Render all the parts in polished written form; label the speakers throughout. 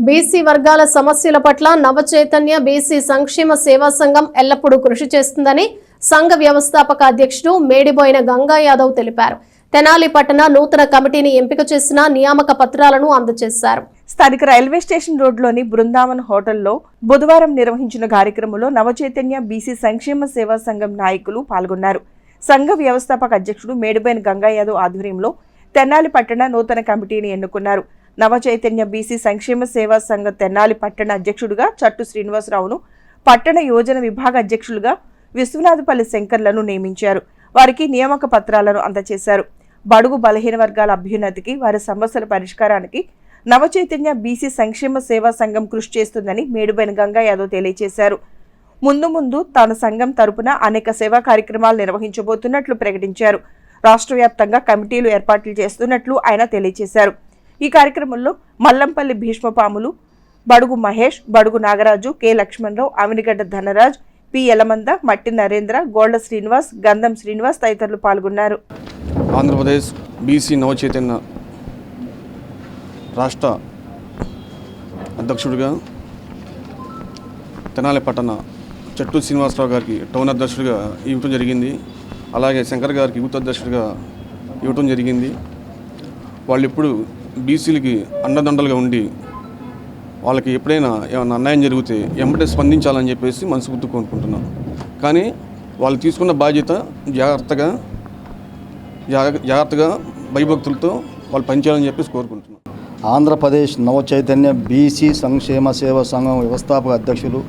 Speaker 1: BC వర్గాల సమస్యల పట్ల నవచైతన్య బీసీ సంక్షేమ సేవా సంఘం ఎల్లప్పుడూ కృషి చేస్తుందని సంఘ వ్యవస్థాపక అధ్యక్షుడు మేడిబోయిన గంగా యాదవ్ తెలిపారు. తెనాలి పట్టణ నూతన కమిటీని ఎంపిక చేసిన నియామక పత్రాలను అందజేశారు.
Speaker 2: స్థానిక రైల్వే స్టేషన్ రోడ్లోని బృందావన్ హోటల్లో బుధవారం నిర్వహించిన కార్యక్రమంలో నవచైతన్య బీసీ సంక్షేమ సేవా సంఘం నాయకులు పాల్గొన్నారు. సంఘ వ్యవస్థాపక అధ్యక్షుడు మేడిబోయిన గంగా యాదవ్ ఆధ్వర్యంలో తెనాలి పట్టణ నూతన కమిటీని ఎన్నుకున్నారు. నవచైతన్య బీసీ సంక్షేమ సేవా సంఘ తెనాలి పట్టణ అధ్యక్షుడిగా చట్టు శ్రీనివాసరావును, పట్టణ యోజన విభాగ అధ్యక్షులుగా విశ్వనాథపల్లి శంకర్లను నియమించారు. వారికి నియామక పత్రాలను అందజేశారు. బడుగు బలహీన వర్గాల అభ్యున్నతికి, వారి సమస్యల పరిష్కారానికి నవచైతన్య బీసీ సంక్షేమ సేవా సంఘం కృషి చేస్తుందని మేడిబోయిన గంగా యాదవ్ తెలియజేశారు. ముందు తన సంఘం తరపున అనేక సేవా కార్యక్రమాలు నిర్వహించబోతున్నట్లు ప్రకటించారు. రాష్ట్ర వ్యాప్తంగా కమిటీలు ఏర్పాట్లు చేస్తున్నట్లు ఆయన తెలియజేశారు. ఈ కార్యక్రమంలో మల్లంపల్లి భీష్మపాములు, బడుగు మహేష్, బడుగు నాగరాజు, కె లక్ష్మణరావు, అమినిగడ్డ ధనరాజ్, పి యలమంద, మట్టి నరేంద్ర, గోళ్ల శ్రీనివాస్, గంధం శ్రీనివాస్ తదితరులు పాల్గొన్నారు.
Speaker 3: ఆంధ్రప్రదేశ్ బీసీ నవచైతన్య రాష్ట్ర అధ్యక్షుడిగా తెనాలి పట్టణ చట్టు శ్రీనివాసరావు గారికి టౌన్ అధ్యక్షుడిగా ఇవ్వటం జరిగింది. అలాగే శంకర్ గారికి యూత్ అధ్యక్షుడిగా ఇవ్వటం జరిగింది. వాళ్ళు ఇప్పుడు బీసీలకి అండదండలుగా ఉండి వాళ్ళకి ఎప్పుడైనా ఏమైనా అన్యాయం జరిగితే వెంబడే స్పందించాలని చెప్పేసి మనస్ఫూర్తి కోరుకుంటున్నాను. కానీ వాళ్ళు తీసుకున్న బాధ్యత జాగ్రత్తగా భయభక్తులతో వాళ్ళు పనిచేయాలని చెప్పేసి కోరుకుంటున్నాను.
Speaker 4: ఆంధ్రప్రదేశ్ నవచైతన్య బీసీ సంక్షేమ సేవా సంఘం వ్యవస్థాపక అధ్యక్షులు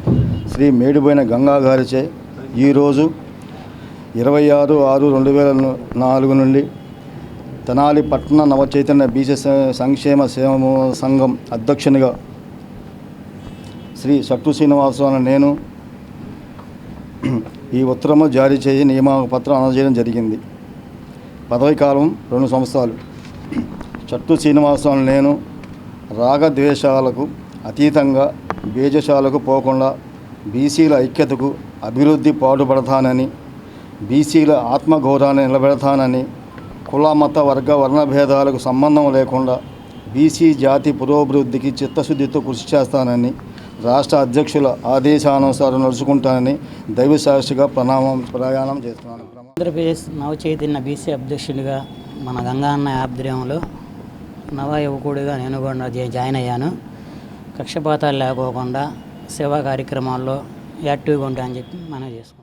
Speaker 4: శ్రీ మేడిబోయిన గంగా గారిచే ఈరోజు 26/6/2004 నుండి తెనాలి పట్టణ నవచైతన్య బీసీ సంక్షేమ సేవా సంఘం అధ్యక్షునిగా శ్రీ చట్టు శ్రీనివాసరావు నేను ఈ ఉత్తరము జారీ చేసి నియామక పత్రం అందజేయడం జరిగింది. పదవి కాలం 2 సంవత్సరాలు. చట్టు శ్రీనివాసరావు నేను రాగద్వేషాలకు అతీతంగా బీజశాలకు పోకుండా బీసీల ఐక్యతకు అభివృద్ధి పాటుపడతానని, బీసీల ఆత్మగౌరవాన్ని నిలబెడతానని, కుల మత వర్గ వర్ణభేదాలకు సంబంధం లేకుండా బీసీ జాతి పురోభివృద్ధికి చిత్తశుద్ధితో కృషి చేస్తానని, రాష్ట్ర అధ్యక్షుల ఆదేశానుసారం నడుచుకుంటానని దైవ సాక్షిగా ప్రయాణం చేస్తున్నాను.
Speaker 5: ఆంధ్రప్రదేశ్ నవచైతన్య బీసీ అధ్యక్షుడిగా మన గంగా అన్న ఆధ్వర్యంలో నవ యువకుడిగా నేను కూడా జాయిన్ అయ్యాను. కక్షపాతాలు లేకోకుండా సేవా కార్యక్రమాల్లో యాక్టివ్గా ఉంటాయని చెప్పి మనం చేసుకున్నాం.